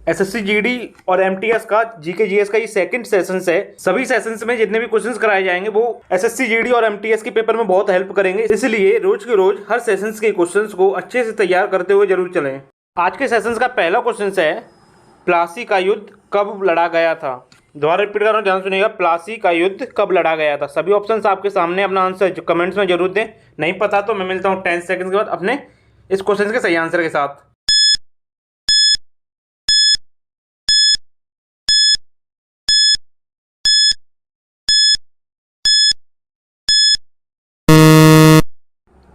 SSC GD और MTS का GK GS का ये सेकंड सेशन है। सभी सेशंस में जितने भी क्वेश्चंस कराए जाएंगे वो एसएससी जीडी और एमटीएस के पेपर में बहुत हेल्प करेंगे, इसलिए रोज के रोज हर सेशंस के क्वेश्चंस को अच्छे से तैयार करते हुए जरूर चलें। आज के सेशंस का पहला क्वेश्चन है, प्लासी का युद्ध कब लड़ा गया था। दोबारा रिपीट कर रहा हूँ, ध्यान सुनिएगा। प्लासी का युद्ध कब लड़ा गया था। सभी ऑप्शंस आपके सामने, अपना आंसर कमेंट्स में जरूर दें। नहीं पता तो मैं मिलता हूँ 10 सेकंड के बाद अपने इस क्वेश्चन के सही आंसर के साथ।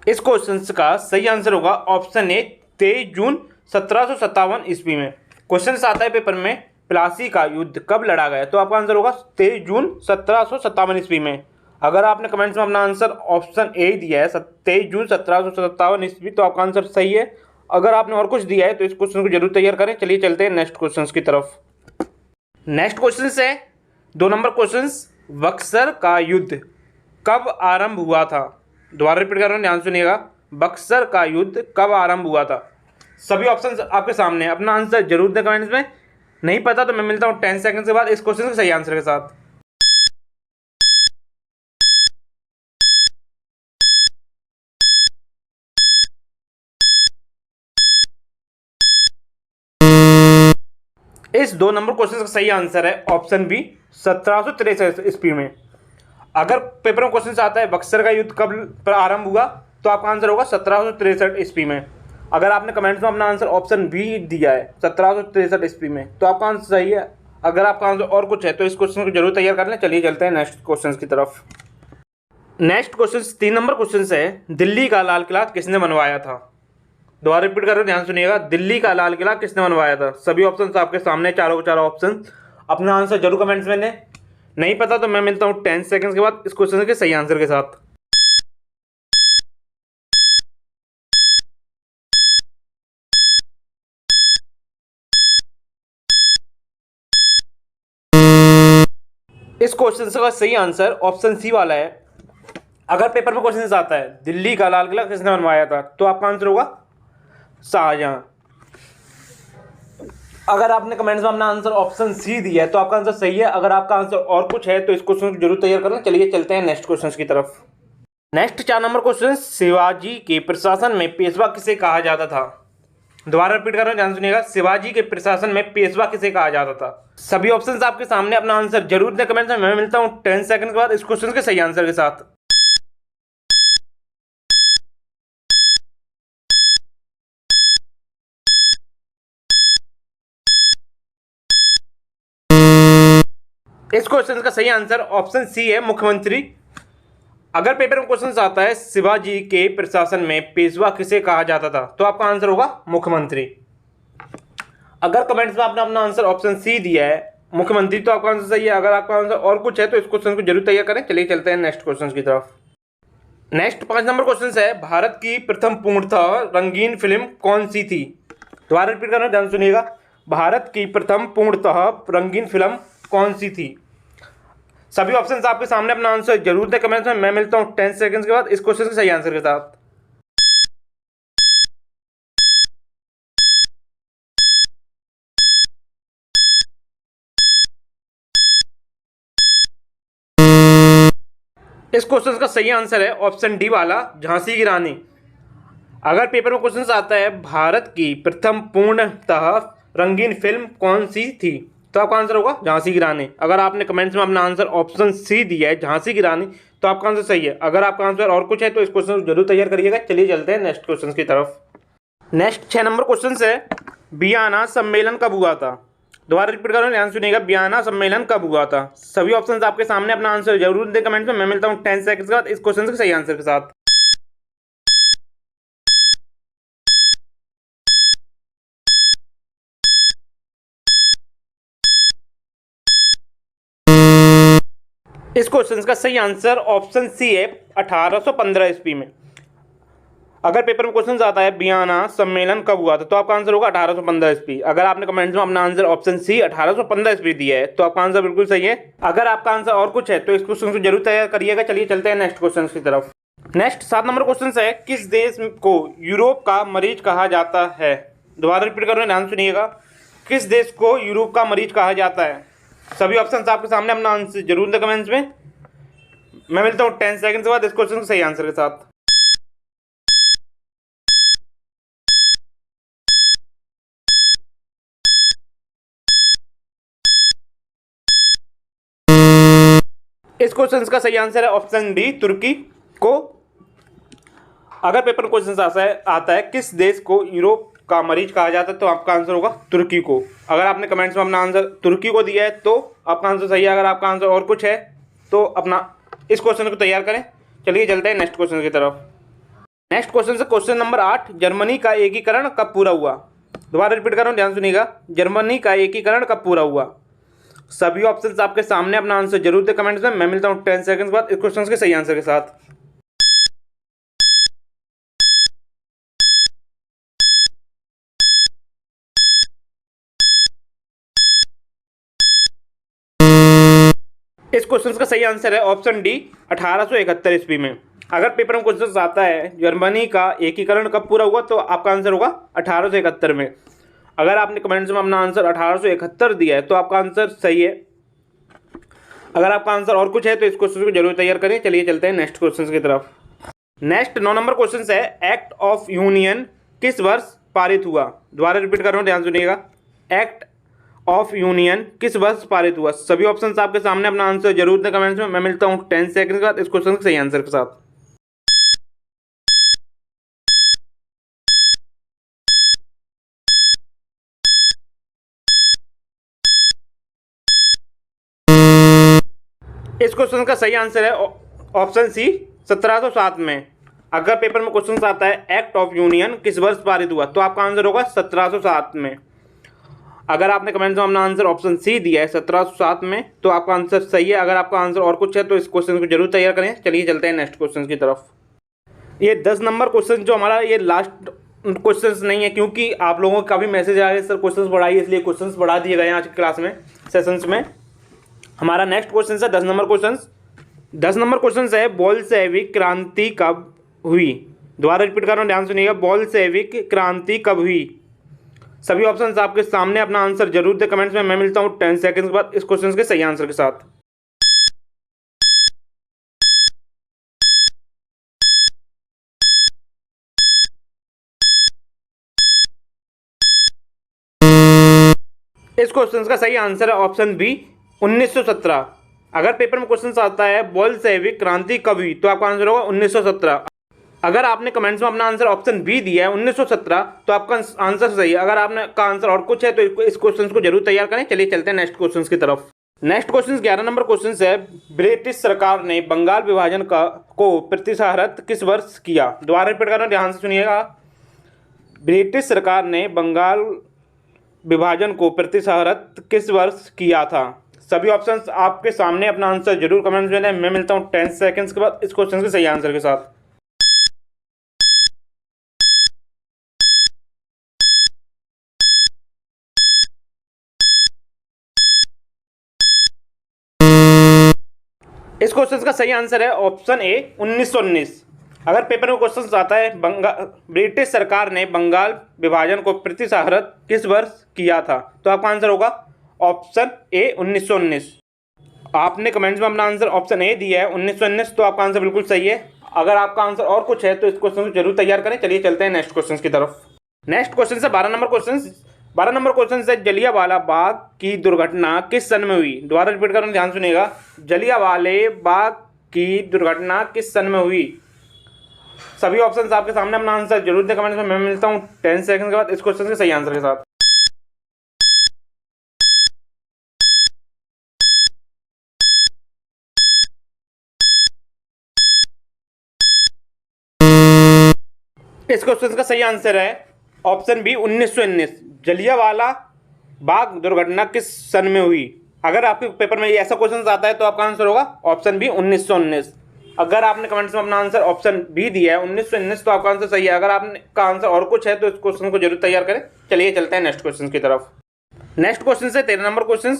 इस क्वेश्चन का सही आंसर होगा ऑप्शन ए, 23 जून 1757 ईस्वी में। क्वेश्चन आता है पेपर में, प्लासी का युद्ध कब लड़ा गया, तो आपका आंसर होगा 23 जून 1757 ईस्वी में। अगर आपने कमेंट्स में अपना आंसर ऑप्शन ए दिया है 23 जून 1757 ईस्वी, तो आपका आंसर सही है। अगर आपने और कुछ दिया है तो इस क्वेश्चन को जरूर तैयार करें। चलिए चलते हैं नेक्स्ट क्वेश्चन की तरफ। नेक्स्ट क्वेश्चन है 2 नंबर क्वेश्चन, बक्सर का युद्ध कब आरंभ हुआ था। दोबारा रिपीट कर रहा हूँ, ध्यान सुनिएगा। बक्सर का युद्ध कब आरंभ हुआ था। सभी ऑप्शंस आपके सामने, अपना आंसर जरूर दें कमेंट्स में। नहीं पता तो मैं मिलता हूँ 10 सेकंड के बाद इस क्वेश्चन के सही आंसर के साथ। इस 2 नंबर क्वेश्चन का सही आंसर है ऑप्शन बी, 1763 ईस्वी में। अगर पेपर में क्वेश्चन आता है बक्सर का युद्ध कब आरंभ हुआ, तो आपका आंसर होगा 1763 ईस्वी में। अगर आपने कमेंट्स में अपना आंसर ऑप्शन बी दिया है 1763 ईस्वी में, तो आपका आंसर सही है। अगर आपका आंसर और कुछ है तो इस क्वेश्चन को जरूर तैयार कर लें। चलिए चलते हैं नेक्स्ट क्वेश्चन की तरफ। नेक्स्ट क्वेश्चन 3 नंबर क्वेश्चन है, दिल्ली का लाल किला किसने बनवाया था। दोबारा रिपीट कर रहे हो, ध्यान सुनिएगा। दिल्ली का लाल किला किसने बनवाया था। सभी ऑप्शन आपके सामने, चारों के चारों ऑप्शन। अपना आंसर जरूर कमेंट्स में दें। नहीं पता तो मैं मिलता हूँ 10 सेकंड्स के बाद इस क्वेश्चन के सही आंसर के साथ। इस क्वेश्चन का सही आंसर ऑप्शन सी वाला है। अगर पेपर में क्वेश्चन आता है दिल्ली का लाल किला किसने बनवाया था, तो आपका आंसर होगा शाहजहां। अगर आपने कमेंट्स में अपना आंसर ऑप्शन सी दिया है तो आपका आंसर सही है। अगर आपका आंसर और कुछ है तो इस क्वेश्चन को जरूर तैयार करना। चलिए चलते हैं नेक्स्ट क्वेश्चन की तरफ। नेक्स्ट 4 नंबर क्वेश्चन, शिवाजी के प्रशासन में पेशवा किसे कहा जाता था। दोबारा रिपीट कर रहा हूं, ध्यान सुनिएगा। शिवाजी के प्रशासन में पेशवा किसे कहा जाता था। सभी ऑप्शंस आपके सामने, अपना आंसर जरूर दें कमेंट्स में। मैं मिलता हूं 10 सेकंड के बाद इस क्वेश्चन के सही आंसर के साथ। इस क्वेश्चन का सही आंसर ऑप्शन सी है, मुख्यमंत्री। अगर पेपर में क्वेश्चन आता है शिवाजी के प्रशासन में पेशवा किसे कहा जाता था, तो आपका आंसर होगा मुख्यमंत्री। अगर कमेंट्स में आपने अपना आंसर ऑप्शन सी दिया है मुख्यमंत्री, तो आपका आंसर सही है। अगर आपका आंसर और कुछ है तो इस क्वेश्चन को जरूर तैयार करें। चलिए चलते हैं नेक्स्ट क्वेश्चन की तरफ। नेक्स्ट 5 नंबर क्वेश्चन है, भारत की प्रथम पूर्णतः रंगीन फिल्म कौन सी थी। दोबारा रिपीट करना, ध्यान सुनिएगा। भारत की प्रथम पूर्णतः रंगीन फिल्म कौन सी थी। सभी ऑप्शंस आपके सामने, अपना आंसर जरूर दें कमेंट्स में। मैं मिलता हूं 10 सेकंड्स के बाद इस क्वेश्चन के सही आंसर के साथ। इस क्वेश्चन का सही आंसर है ऑप्शन डी वाला, झांसी की रानी। अगर पेपर में क्वेश्चन आता है भारत की प्रथम पूर्णतः रंगीन फिल्म कौन सी थी, तो आपका आंसर होगा झांसी की रानी। अगर आपने कमेंट्स में अपना आंसर ऑप्शन सी दिया है झांसी की रानी, तो आपका आंसर सही है। अगर आपका आंसर और कुछ है तो इस क्वेश्चन को जरूर तैयार करिएगा। चलिए चलते हैं नेक्स्ट क्वेश्चन की तरफ। नेक्स्ट 6 नंबर क्वेश्चन है, वियना सम्मेलन कब हुआ था। दोबारा रिपीट कर रहा हूं, ध्यान सुनिएगा। वियना सम्मेलन कब हुआ था। सभी ऑप्शंस आपके सामने, अपना आंसर जरूर दें कमेंट्स में। मैं मिलता हूं 10 सेकंड्स के बाद इस क्वेश्चन के सही आंसर के साथ। इस क्वेश्चन का सही आंसर ऑप्शन सी है, 1815 ईस्वी में। अगर पेपर में क्वेश्चन आता है वियना सम्मेलन कब हुआ था, तो आपका आंसर होगा 1815 ईस्वी। अगर आपने कमेंट्स में अपना आंसर ऑप्शन सी 1815 ईस्वी दिया है, तो आपका आंसर बिल्कुल सही है। अगर आपका आंसर और कुछ है तो इस क्वेश्चन को जरूर तैयार करिएगा। चलिए चलते हैं नेक्स्ट क्वेश्चन की तरफ। नेक्स्ट 7 नंबर क्वेश्चन है, किस देश को यूरोप का मरीज कहा जाता है। दोबारा रिपीट कर रहे हैं, ध्यान सुनिएगा। किस देश को यूरोप का मरीज कहा जाता है? सभी ऑप्शन आपके सामने, अपना आंसर जरूर दें कमेंट्स में। मैं मिलता हूँ 10 सेकंड के बाद इस क्वेश्चन के सही आंसर के साथ। इस क्वेश्चन का सही आंसर है ऑप्शन डी, तुर्की को। अगर पेपर में क्वेश्चन आता है किस देश को यूरोप का मरीज कहा जाता है, तो आपका आंसर होगा तुर्की को। अगर आपने कमेंट्स में अपना आंसर तुर्की को दिया है तो आपका आंसर सही है। अगर आपका आंसर और कुछ है तो अपना इस क्वेश्चन को तैयार करें। चलिए चलते हैं नेक्स्ट क्वेश्चन की तरफ। नेक्स्ट क्वेश्चन से क्वेश्चन नंबर 8, जर्मनी का एकीकरण कब पूरा हुआ? दोबारा रिपीट कर रहा हूँ, ध्यान सुनिएगा। जर्मनी का एकीकरण कब पूरा हुआ? सभी ऑप्शंस आपके सामने, अपना आंसर जरूर दे कमेंट्स में। मैं मिलता हूँ 10 सेकंड बाद इस क्वेश्चन के सही आंसर के साथ। इस क्वेश्चन का सही आंसर है ऑप्शन डी, 1871 ईस्वी में। अगर पेपर में क्वेश्चन आता है जर्मनी का एकीकरण कब पूरा हुआ, तो आपका आंसर होगा 1871 में। अगर आपने कमेंट्स में अपना आंसर 1871 दिया है तो आपका आंसर सही है। अगर आपका आंसर और कुछ है तो इस क्वेश्चन को जरूर तैयार करें। चलिए चलते हैं नेक्स्ट क्वेश्चन की तरफ। नेक्स्ट 9 नंबर क्वेश्चन है, एक्ट ऑफ यूनियन किस वर्ष पारित हुआ? दोबारा रिपीट कर रहा हूँ, ध्यान सुनिएगा। एक्ट ऑफ यूनियन किस वर्ष पारित हुआ? सभी ऑप्शंस आपके सामने, अपना आंसर जरूर दें कमेंट्स में। मैं मिलता हूँ 10 सेकंड के बाद इस क्वेश्चन के सही आंसर के साथ। इस क्वेश्चन का सही आंसर है ऑप्शन सी, 1707 में। अगर पेपर में क्वेश्चन आता है एक्ट ऑफ यूनियन किस वर्ष पारित हुआ, तो आपका आंसर होगा 1707 में। अगर आपने कमेंट्स में अपना आंसर ऑप्शन सी दिया है 1707 में, तो आपका आंसर सही है। अगर आपका आंसर और कुछ है तो इस क्वेश्चन को जरूर तैयार करें। चलिए चलते हैं नेक्स्ट क्वेश्चन की तरफ। ये 10 नंबर क्वेश्चन जो हमारा, ये लास्ट क्वेश्चन नहीं है, क्योंकि आप लोगों का भी मैसेज आ रहे हैं सर क्वेश्चन बढ़ाइए, इसलिए क्वेश्चन बढ़ा दिए गए हैं आज की क्लास में, सेशंस में। हमारा नेक्स्ट क्वेश्चन है 10 नंबर क्वेश्चन। 10 नंबर क्वेश्चन है, बोल्शेविक क्रांति कब हुई? दोबारा रिपीट कर रहा हूँ, ध्यान सुनिएगा। बोल्शेविक क्रांति कब हुई? सभी ऑप्शंस आपके सामने, अपना आंसर जरूर दे कमेंट्स में। मैं मिलता हूँ 10 सेकंड के बाद इस क्वेश्चन के सही आंसर के साथ। इस क्वेश्चन का सही आंसर है ऑप्शन बी, 1917। अगर पेपर में क्वेश्चन आता है बोल्शेविक क्रांति कब हुई, तो आपका आंसर होगा 1917। अगर आपने कमेंट्स में अपना आंसर ऑप्शन बी दिया है 1917, तो आपका आंसर सही है। अगर आपने का आंसर और कुछ है तो इस क्वेश्चन को जरूर तैयार करें। चलिए चलते हैं नेक्स्ट क्वेश्चन की तरफ। नेक्स्ट क्वेश्चन 11 नंबर क्वेश्चन है, ब्रिटिश सरकार ने बंगाल विभाजन को प्रतिशत किस वर्ष किया? दोबारा रिपीट करना, ध्यान से सुनिएगा। ब्रिटिश सरकार ने बंगाल विभाजन को प्रतिशत किस वर्ष किया था? सभी ऑप्शंस आपके सामने, अपना आंसर जरूर कमेंट्स में दें। मैं मिलता हूँ 10 सेकंड्स के बाद इस क्वेश्चन के सही आंसर के साथ। इस क्वेश्चन का सही आंसर है ऑप्शन ए, 1919। अगर पेपर में क्वेश्चन आता है ब्रिटिश सरकार ने बंगाल विभाजन को प्रतिशत किस वर्ष किया था, तो आपका आंसर होगा ऑप्शन ए, 1919। आपने कमेंट्स में अपना आंसर ऑप्शन ए दिया है 1919, तो आपका आंसर बिल्कुल सही है। अगर आपका आंसर और कुछ है तो इस क्वेश्चन को जरूर तैयार करें। चलिए चलते हैं नेक्स्ट क्वेश्चन की तरफ। नेक्स्ट क्वेश्चन से 12 नंबर क्वेश्चन। 12 नंबर क्वेश्चन से, जलियांवाला बाग की दुर्घटना किस सन में हुई? दोबारा रिपीट कर रहा हूं, ध्यान सुनिएगा। जलियांवाला बाग की दुर्घटना किस सन में हुई? सभी ऑप्शंस आपके सामने, अपना आंसर जरूर दें कमेंट्स में। मैं मिलता हूं 10 सेकंड के बाद इस क्वेश्चन के सही आंसर के साथ। इस क्वेश्चन का सही आंसर है ऑप्शन बी, 1919। जलियांवाला बाग दुर्घटना किस सन में हुई? अगर आपके पेपर में ये ऐसा क्वेश्चन आता है तो आपका आंसर होगा ऑप्शन बी, 1919। अगर आपने कमेंट्स में अपना आंसर ऑप्शन बी दिया है 1919, तो आपका आंसर सही है। अगर आपने का आंसर और कुछ है तो इस क्वेश्चन को जरूर तैयार करें। चलिए चलते हैं नेक्स्ट क्वेश्चन की तरफ। नेक्स्ट क्वेश्चन से 13 नंबर क्वेश्चन,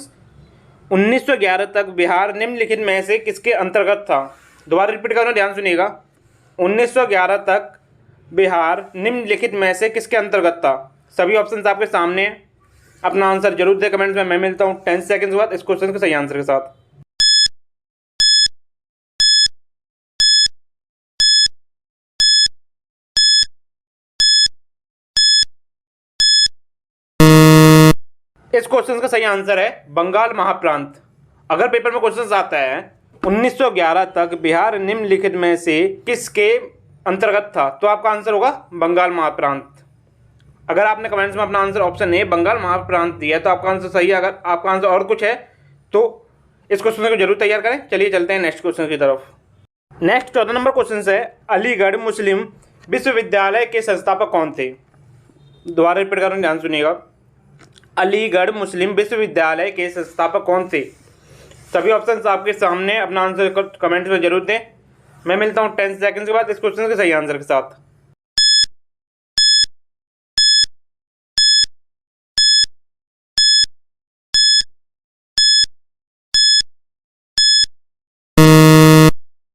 1911 तक बिहार निम्नलिखित में से किसके अंतर्गत था? दोबारा रिपीट करना, ध्यान सुनिएगा। 1911 तक बिहार निम्नलिखित में से किसके अंतर्गत था? सभी ऑप्शंस आपके सामने, अपना आंसर जरूर दें कमेंट्स में। मैं मिलता हूँ 10 सेकंड के बाद इस क्वेश्चन के सही आंसर के साथ। इस क्वेश्चन का सही आंसर है बंगाल महाप्रांत। अगर पेपर में क्वेश्चन आता है 1911 तक बिहार निम्नलिखित में से किसके अंतर्गत था, तो आपका आंसर होगा बंगाल महाप्रांत। अगर आपने कमेंट्स में अपना आंसर ऑप्शन ए बंगाल महाप्रांत दिया है तो आपका आंसर सही है। अगर आपका आंसर और कुछ है तो इस क्वेश्चन को जरूर तैयार करें। चलिए चलते हैं नेक्स्ट क्वेश्चन की तरफ। नेक्स्ट 14 नंबर क्वेश्चन है, अलीगढ़ मुस्लिम विश्वविद्यालय के संस्थापक कौन थे? दोबारा रिपीट कर रहा हूं, ध्यान सुनिएगा। अलीगढ़ मुस्लिम विश्वविद्यालय के संस्थापक कौन थे? सभी ऑप्शंस आपके सामने, अपना आंसर कमेंट में जरूर दें। मैं मिलता हूं 10 सेकंड के बाद इस क्वेश्चन के सही आंसर के साथ।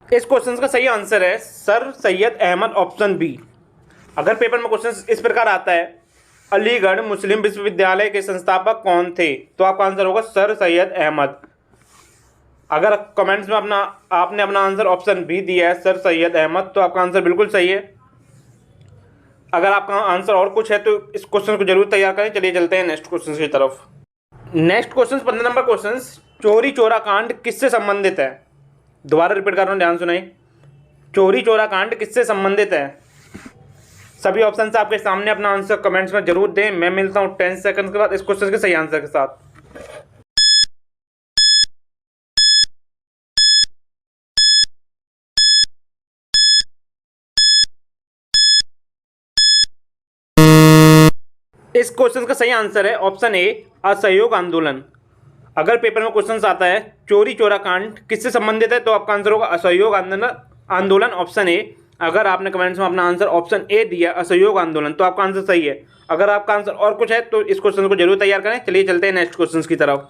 इस क्वेश्चन का सही आंसर है sir Syed Ahmad, option b. अगर पेपर में क्वेश्चन इस प्रकार आता है, अलीगढ़ मुस्लिम विश्वविद्यालय के संस्थापक कौन थे, तो आपका आंसर होगा सर सैयद अहमद। अगर कमेंट्स में आपने अपना आंसर ऑप्शन बी दिया है सर सैयद अहमद, तो आपका आंसर बिल्कुल सही है। अगर आपका आंसर और कुछ है तो इस क्वेश्चन को जरूर तैयार करें। चलिए चलते हैं नेक्स्ट क्वेश्चन की तरफ। नेक्स्ट क्वेश्चन 15 नंबर क्वेश्चन, चोरी चोरा कांड किससे संबंधित है? दोबारा रिपीट कर रहा हूँ, ध्यान सुनाई। चोरी चोरा कांड किससे संबंधित है? सभी ऑप्शन से आपके सामने, अपना आंसर कमेंट्स में जरूर दें। मैं मिलता हूँ 10 सेकंड के बाद इस क्वेश्चन के सही आंसर के साथ। इस क्वेश्चन का सही आंसर है ऑप्शन ए असहयोग आंदोलन। अगर पेपर में क्वेश्चन आता है चोरी चोरा कांड किससे संबंधित है, तो आपका आंसर होगा असहयोग आंदोलन, ऑप्शन ए। अगर आपने कमेंट्स में अपना आंसर ऑप्शन ए दिया असहयोग आंदोलन, तो आपका आंसर सही है। अगर आपका आंसर और कुछ है तो इस क्वेश्चन को जरूर तैयार करें। चलिए चलते हैं नेक्स्ट क्वेश्चन की तरफ।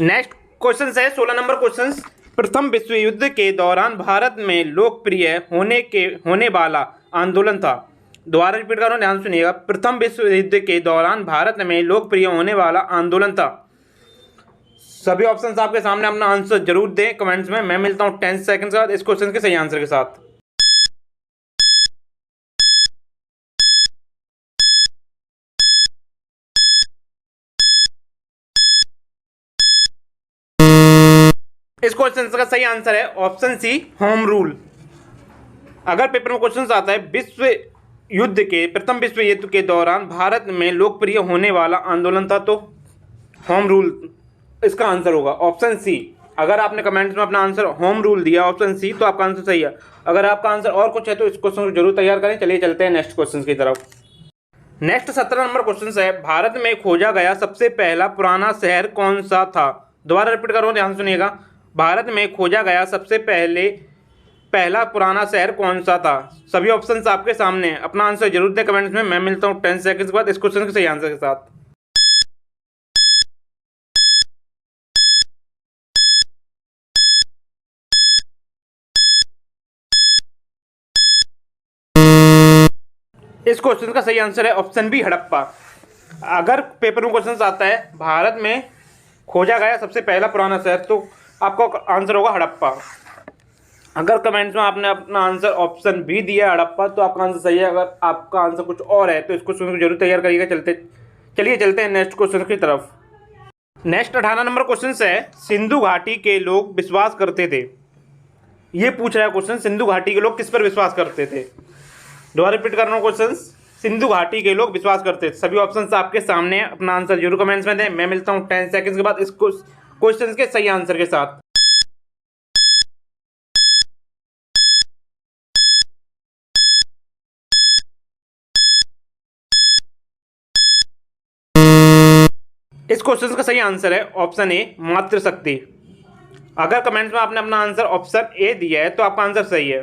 नेक्स्ट क्वेश्चन है 16 नंबर क्वेश्चन, प्रथम विश्व युद्ध के दौरान भारत में लोकप्रिय होने वाला आंदोलन था। दोबारा रिपीट कर रहा हूं, ध्यान सुनिएगा। प्रथम विश्व युद्ध के दौरान भारत में लोकप्रिय होने वाला आंदोलन था। सभी ऑप्शंस आपके सामने, अपना आंसर जरूर दें कमेंट्स में। मैं मिलता हूं 10 सेकंड के बाद इस क्वेश्चन के सही आंसर के साथ। इस क्वेश्चन का सही आंसर है ऑप्शन सी होम रूल। अगर पेपर में क्वेश्चन आता है प्रथम विश्व युद्ध के दौरान भारत में लोकप्रिय होने वाला आंदोलन था, तो होम रूल इसका आंसर होगा, ऑप्शन सी। अगर आपने कमेंट्स में अपना आंसर होम रूल दिया ऑप्शन सी, तो आपका आंसर सही है। अगर आपका आंसर और कुछ है तो इस क्वेश्चन को जरूर तैयार करें। चलिए चलते हैं नेक्स्ट क्वेश्चन की तरफ। नेक्स्ट 17 नंबर क्वेश्चन है, भारत में खोजा गया सबसे पहला पुराना शहर कौन सा था? दोबारा रिपीट कर रहा हूं, ध्यान सुनिएगा। भारत में खोजा गया सबसे पहला पुराना शहर कौन सा था? सभी ऑप्शंस आपके सामने, अपना आंसर जरूर दें कमेंट्स में। मैं मिलता हूं 10 सेकंड के बाद इस क्वेश्चन के सही आंसर के साथ। इस क्वेश्चन का सही आंसर है ऑप्शन बी हड़प्पा। अगर पेपर में क्वेश्चन आता है भारत में खोजा गया सबसे पहला पुराना शहर, तो आपका आंसर होगा हड़प्पा। अगर कमेंट्स में आपने अपना आंसर ऑप्शन बी दिया हड़प्पा, तो आपका आंसर सही है। अगर आपका आंसर कुछ और है तो इस क्वेश्चन को जरूर तैयार करिएगा। चलिए चलते हैं नेक्स्ट क्वेश्चन की तरफ। नेक्स्ट 18 नंबर क्वेश्चन है, सिंधु घाटी के लोग विश्वास करते थे। ये पूछ रहा है क्वेश्चन, सिंधु घाटी के लोग किस पर विश्वास करते थे? दोबारा रिपीट कर रहा हूँ क्वेश्चन, सिंधु घाटी के लोग विश्वास करते थे। सभी ऑप्शंस आपके सामने, अपना आंसर जरूर कमेंट्स में दें। मैं मिलता हूँ 10 सेकंड्स के बाद इस क्वेश्चन के सही आंसर के साथ। इस क्वेश्चन का सही आंसर है ऑप्शन ए मातृशक्ति। अगर कमेंट्स में आपने अपना आंसर ऑप्शन ए दिया है तो आपका आंसर सही है।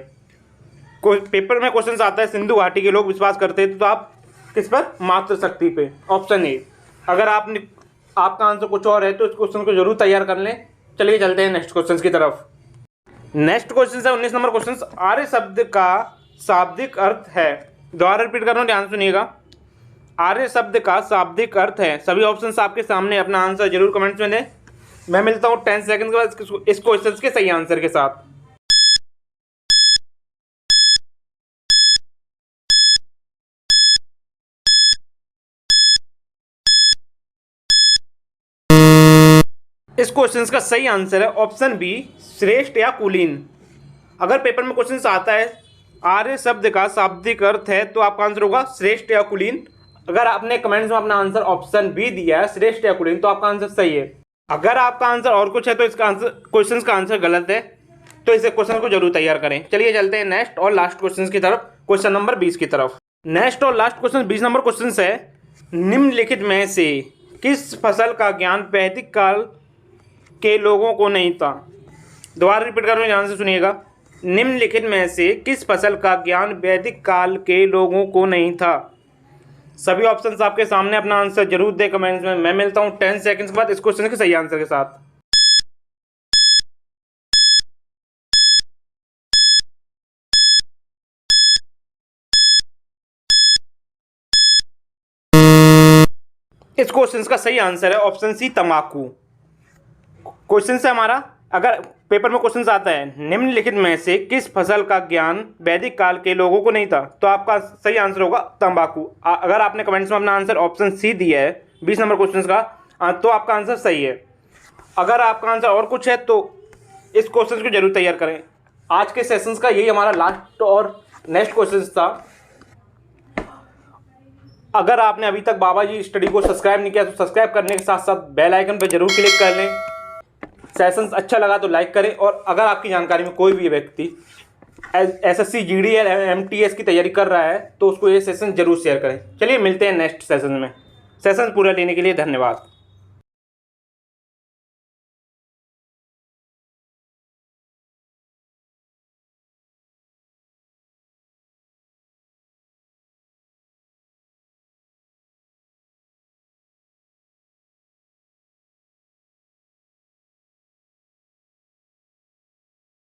पेपर में क्वेश्चन आता है सिंधु घाटी के लोग विश्वास करते थे, तो आप किस पर? मातृशक्ति पे, ऑप्शन ए। अगर आपका आंसर कुछ और है तो इस क्वेश्चन को जरूर तैयार कर लें। चलिए चलते हैं नेक्स्ट क्वेश्चन की तरफ। नेक्स्ट क्वेश्चन है 19 नंबर क्वेश्चन, आर्य शब्द का शाब्दिक अर्थ है। दोबारा रिपीट कर रहा हूँ, ध्यान सुनिएगा। आर्य शब्द का शाब्दिक अर्थ है। सभी ऑप्शंस आपके सामने, अपना आंसर जरूर कमेंट्स में दें। मैं मिलता हूँ 10 सेकंड के बाद इस क्वेश्चन के सही आंसर के साथ। इस क्वेश्चन का सही आंसर है ऑप्शन बी, श्रेष्ठ या कुलीन। अगर पेपर में क्वेश्चन आता है आर्य शब्द का शाब्दिक अर्थ है तो आपका आंसर होगा श्रेष्ठ या कुलीन। अगर आपने कमेंट्स में अपना आंसर ऑप्शन बी दिया है श्रेष्ठ या कुलीन, तो आपका आंसर सही है। अगर आपका आंसर और कुछ है तो इसका आंसर, क्वेश्चन का आंसर गलत है, तो इस क्वेश्चन को जरूर तैयार करें। चलिए चलते हैं नेक्स्ट और लास्ट क्वेश्चन की तरफ, क्वेश्चन नंबर 20 की तरफ। नेक्स्ट और लास्ट क्वेश्चन 20 नंबर क्वेश्चन है, निम्नलिखित में से किस फसल का ज्ञान वैदिक काल के लोगों को नहीं था। दोबारा रिपीट कर रहा हूं, ध्यान से सुनिएगा। निम्नलिखित में से किस फसल का ज्ञान वैदिक काल के लोगों को नहीं था। सभी ऑप्शंस आपके सामने, अपना आंसर जरूर दे कमेंट्स में। मैं मिलता हूं 10 सेकंड्स के बाद इस क्वेश्चन के सही आंसर के साथ। इस क्वेश्चन का सही आंसर है ऑप्शन सी, तंबाकू। क्वेश्चन से हमारा, अगर पेपर में क्वेश्चन आता है निम्नलिखित में से किस फसल का ज्ञान वैदिक काल के लोगों को नहीं था, तो आपका सही आंसर होगा तंबाकू। अगर आपने कमेंट्स में अपना आंसर ऑप्शन सी दिया है 20 नंबर क्वेश्चन का, तो आपका आंसर सही है। अगर आपका आंसर और कुछ है तो इस क्वेश्चन को जरूर तैयार करें। आज के सेशंस का यही हमारा लास्ट और नेक्स्ट क्वेश्चन था। अगर आपने अभी तक बाबा जी स्टडी को सब्सक्राइब नहीं किया तो सब्सक्राइब करने के साथ साथ बेल आइकन पर जरूर क्लिक कर लें। सेशंस अच्छा लगा तो लाइक करें, और अगर आपकी जानकारी में कोई भी व्यक्ति एसएससी जीडी या एमटीएस की तैयारी कर रहा है तो उसको ये सेशन जरूर शेयर करें। चलिए मिलते हैं नेक्स्ट सेशन में। सेशन पूरा लेने के लिए धन्यवाद।